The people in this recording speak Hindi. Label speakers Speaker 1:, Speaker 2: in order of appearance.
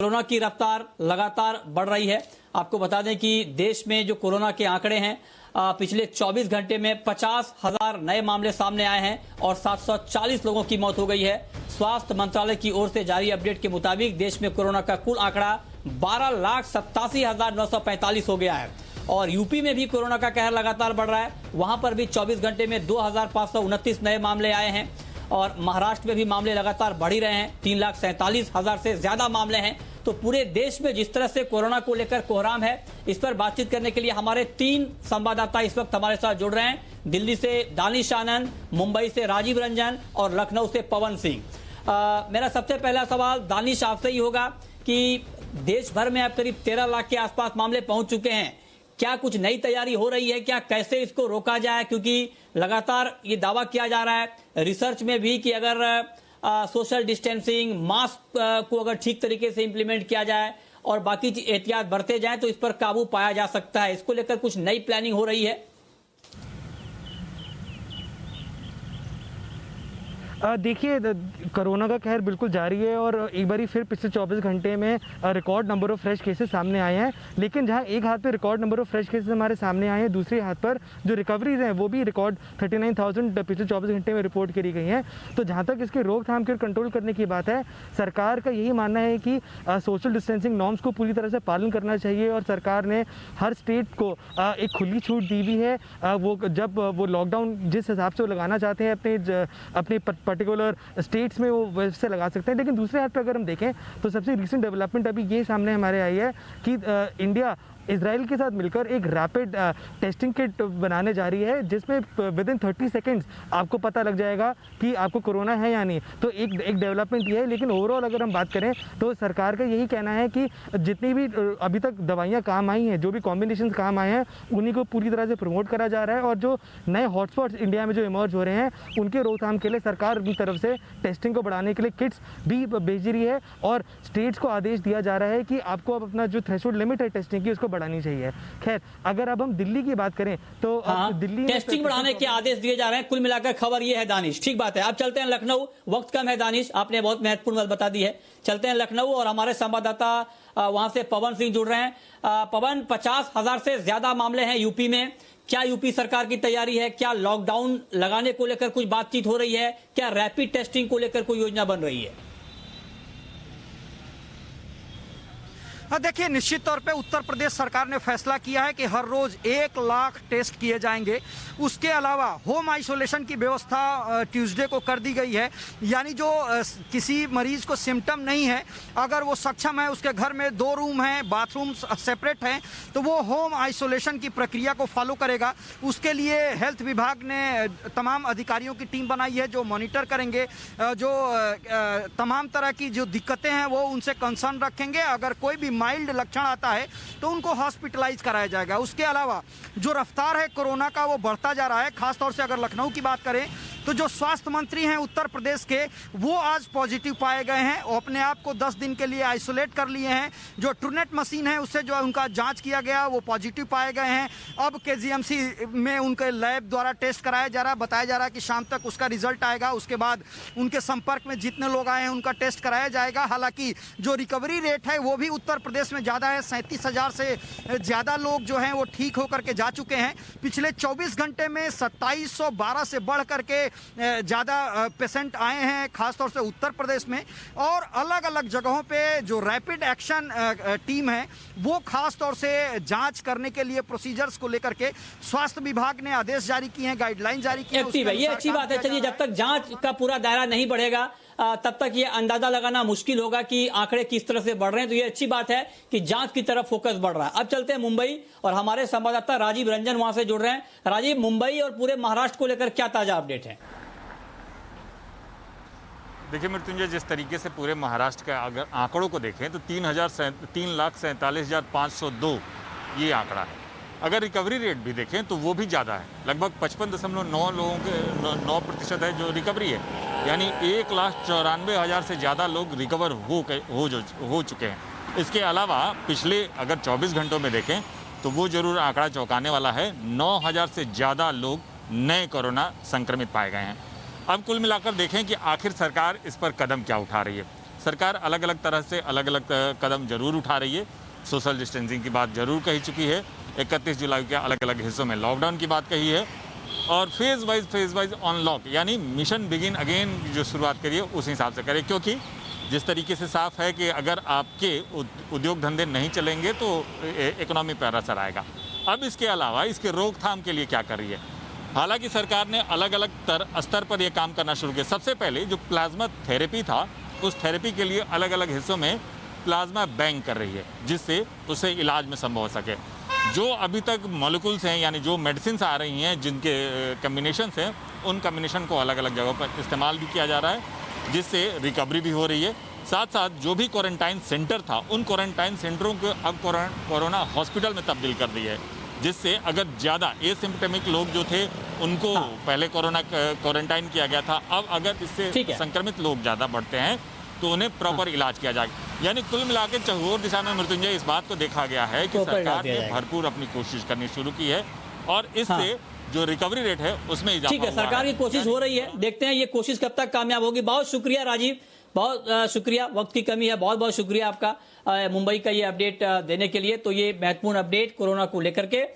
Speaker 1: कोरोना की रफ्तार लगातार बढ़ रही है। आपको बता दें कि देश में जो कोरोना के आंकड़े हैं पिछले 24 घंटे में 50,000 नए मामले सामने आए हैं और 740 लोगों की मौत हो गई है। स्वास्थ्य मंत्रालय की ओर से जारी अपडेट के मुताबिक देश में कोरोना का कुल आंकड़ा 12,87,945 हो गया है और यूपी में भी कोरोना का कहर लगातार बढ़ रहा है। वहां पर भी 24 घंटे में 2,529 नए मामले आए हैं और महाराष्ट्र में भी मामले लगातार बढ़ ही रहे हैं। 3,47,000 से ज्यादा मामले हैं। तो पूरे देश में जिस तरह से कोरोना को लेकर कोहराम है, इस पर बातचीत करने के लिए हमारे 3 संवाददाता इस वक्त हमारे साथ जुड़ रहे हैं। दिल्ली से दानिश आनंद, मुंबई से राजीव रंजन और लखनऊ से पवन सिंह। मेरा सबसे पहला सवाल दानिश आपसे ही होगा कि देश भर में अब करीब 13 लाख के आसपास मामले पहुंच चुके हैं। क्या कुछ नई तैयारी हो रही है? क्या कैसे इसको रोका जाए? क्योंकि लगातार ये दावा किया जा रहा है रिसर्च में भी कि अगर सोशल डिस्टेंसिंग, मास्क को अगर ठीक तरीके से इंप्लीमेंट किया जाए और बाकी एहतियात बरते जाएं तो इस पर काबू पाया जा सकता है। इसको लेकर कुछ नई प्लानिंग हो रही है?
Speaker 2: देखिए, कोरोना का कहर बिल्कुल जारी है और एक बारी फिर पिछले 24 घंटे में record number of fresh cases सामने आए हैं। लेकिन जहां एक हाथ पे record number of fresh cases हमारे सामने आए हैं, दूसरे हाथ पर जो रिकवरीज हैं वो भी रिकॉर्ड 39,000 पिछले 24 घंटे में रिपोर्ट करी गई हैं। तो जहां तक इसके रोकथाम के कंट्रोल करने की बात है, सरकार का यही मानना है कि सोशल डिस्टेंसिंग नॉर्म्स को पूरी तरह से पालन करना चाहिए और सरकार ने हर स्टेट को एक खुली छूट दी हुई है। वो जब वो लॉकडाउन जिस हिसाब से वो लगाना चाहते हैं अपने पर्टिकुलर स्टेट्स में वो वैसे लगा सकते हैं। लेकिन दूसरे हाथ पर अगर हम देखें तो सबसे रिसेंट डेवलपमेंट अभी ये सामने हमारे आई है कि इंडिया इजराइल के साथ मिलकर एक रैपिड टेस्टिंग किट बनाने जा रही है, जिसमें विद इन 30 सेकेंड्स आपको पता लग जाएगा कि आपको कोरोना है या नहीं। तो एक डेवलपमेंट ये है। लेकिन ओवरऑल अगर हम बात करें तो सरकार का यही कहना है कि जितनी भी अभी तक दवाइयाँ काम आई हैं, जो भी कॉम्बिनेशन काम आए हैं, उन्हीं को पूरी तरह से प्रमोट करा जा रहा है। और जो नए हॉटस्पॉट्स इंडिया में जो इमर्ज हो रहे हैं, उनके रोकथाम के लिए सरकार अपनी तरफ से टेस्टिंग को बढ़ाने के लिए किट्स भी भेज रही है और स्टेट्स को आदेश दिया जा रहा है कि आपको अब अपना जो थ्रेशोल्ड लिमिट है टेस्टिंग की, उसको बढ़ानी चाहिए। खैर, अगर अब हम दिल्ली की बात करें तो दिल्ली में
Speaker 1: टेस्टिंग बढ़ाने के आदेश दिए जा रहे हैं। कुल मिलाकर खबर ये है दानिश। ठीक बात है। अब चलते हैं लखनऊ। वक्त कम है दानिश, आपने बहुत महत्वपूर्ण बात बता दी है। चलते हैं लखनऊ और हमारे संवाददाता वहां से पवन सिंह जुड़ रहे हैं। पवन, 50,000 से ज्यादा मामले हैं यूपी में। क्या यूपी सरकार की तैयारी है? क्या लॉकडाउन लगाने को लेकर कुछ बातचीत हो रही है? क्या रैपिड टेस्टिंग को लेकर कोई योजना बन रही है?
Speaker 3: हाँ, देखिए, निश्चित तौर पे उत्तर प्रदेश सरकार ने फैसला किया है कि हर रोज 1 लाख टेस्ट किए जाएंगे। उसके अलावा होम आइसोलेशन की व्यवस्था ट्यूसडे को कर दी गई है। यानी जो किसी मरीज को सिम्टम नहीं है, अगर वो सक्षम है, उसके घर में 2 रूम हैं, बाथरूम सेपरेट हैं, तो वो होम आइसोलेशन की प्रक्रिया को फॉलो करेगा। उसके लिए हेल्थ विभाग ने तमाम अधिकारियों की टीम बनाई है जो मॉनिटर करेंगे, जो तमाम तरह की जो दिक्कतें हैं वो उनसे कंसर्न रखेंगे। अगर कोई भी माइल्ड लक्षण आता है तो उनको हॉस्पिटलाइज कराया जाएगा। उसके अलावा जो रफ्तार है कोरोना का वो बढ़ता जा रहा है। खासतौर से अगर लखनऊ की बात करें तो जो स्वास्थ्य मंत्री हैं उत्तर प्रदेश के, वो आज पॉजिटिव पाए गए हैं और अपने आप को 10 दिन के लिए आइसोलेट कर लिए हैं। जो ट्रूनेट मशीन है उससे जो उनका जांच किया गया वो पॉजिटिव पाए गए हैं। अब केजीएमसी में उनके लैब द्वारा टेस्ट कराया जा रहा है। बताया जा रहा है कि शाम तक उसका रिजल्ट आएगा। उसके बाद उनके संपर्क में जितने लोग आए हैं उनका टेस्ट कराया जाएगा। हालांकि जो रिकवरी रेट है वो भी उत्तर प्रदेश में ज़्यादा है। 37,000 से ज़्यादा लोग जो हैं वो ठीक होकर के जा चुके हैं। पिछले 24 घंटे में 2712 से बढ़ करके ज़्यादा पेशेंट आए हैं, खासतौर से उत्तर प्रदेश में। और अलग अलग जगहों पे जो रैपिड एक्शन टीम है वो खासतौर से जांच करने के लिए प्रोसीजर्स को लेकर के स्वास्थ्य विभाग ने आदेश जारी किए हैं, गाइडलाइन जारी की है।
Speaker 1: ये अच्छी बात है। चलिए, जब तक जांच का पूरा दायरा नहीं बढ़ेगा तब तक ये अंदाजा लगाना मुश्किल होगा कि आंकड़े किस तरह से बढ़ रहे हैं। तो ये अच्छी बात है कि जांच की तरफ फोकस बढ़ रहा है। अब चलते हैं मुंबई और हमारे संवाददाता राजीव रंजन वहां से जुड़ रहे हैं। राजीव, मुंबई और पूरे महाराष्ट्र को लेकर क्या ताजा अपडेट है?
Speaker 4: देखिए मृत्युंजय, जिस तरीके से पूरे महाराष्ट्र के अगर आंकड़ों को देखें तो 3,47,502 ये आंकड़ा है। अगर रिकवरी रेट भी देखें तो वो भी ज़्यादा है। लगभग 55.9 लोगों के 9% है जो रिकवरी है। यानी 1,94,000 से ज़्यादा लोग रिकवर हो चुके हैं। इसके अलावा पिछले अगर 24 घंटों में देखें तो वो जरूर आंकड़ा चौंकाने वाला है। 9,000 से ज़्यादा लोग नए कोरोना संक्रमित पाए गए हैं। अब कुल मिलाकर देखें कि आखिर सरकार इस पर कदम क्या उठा रही है। सरकार अलग अलग तरह से अलग अलग कदम जरूर उठा रही है। सोशल डिस्टेंसिंग की बात जरूर कही चुकी है, 31 जुलाई के अलग अलग हिस्सों में लॉकडाउन की बात कही है, और फेज वाइज अनलॉक यानी मिशन बिगिन अगेन जो शुरुआत करिए उस हिसाब से करें, क्योंकि जिस तरीके से साफ है कि अगर आपके उद्योग धंधे नहीं चलेंगे तो इकोनॉमी पर असर आएगा। अब इसके अलावा इसके रोकथाम के लिए क्या कर रही है? हालांकि सरकार ने अलग अलग स्तर पर यह काम करना शुरू किया। सबसे पहले जो प्लाज्मा थेरेपी था, उस थेरेपी के लिए अलग अलग हिस्सों में प्लाज्मा बैंक कर रही है, जिससे उसे इलाज में संभव हो सके। जो अभी तक मॉलिक्यूल्स हैं यानी जो मेडिसिन आ रही हैं जिनके कम्बिनेशंस हैं, उन कम्बिनेशन को अलग अलग जगहों पर इस्तेमाल भी किया जा रहा है, जिससे रिकवरी भी हो रही है। साथ साथ जो भी क्वारंटाइन सेंटर था, उन क्वारंटाइन सेंटरों को अब कोरोना हॉस्पिटल में तब्दील कर दी है, जिससे अगर ज़्यादा एसिम्प्टोमेटिक लोग जो थे उनको पहले कोरोना क्वारंटाइन किया गया था, अब अगर इससे संक्रमित लोग ज़्यादा बढ़ते हैं तो उन्हें प्रॉपर इलाज किया जाएगा। यानी कुल मिलाकर चहुओर दिशा में मृत्युंजय इस बात को देखा गया है कि सरकार ने भरपूर अपनी कोशिश करनी शुरू की है और इससे जो रिकवरी रेट है उसमें इजाफा
Speaker 1: ठीक है, सरकार की कोशिश हो रही है। देखते हैं ये कोशिश कब तक कामयाब होगी। बहुत शुक्रिया राजीव, बहुत शुक्रिया। वक्त की कमी है, बहुत बहुत शुक्रिया आपका मुंबई का ये अपडेट देने के लिए। तो ये महत्वपूर्ण अपडेट कोरोना को लेकर के।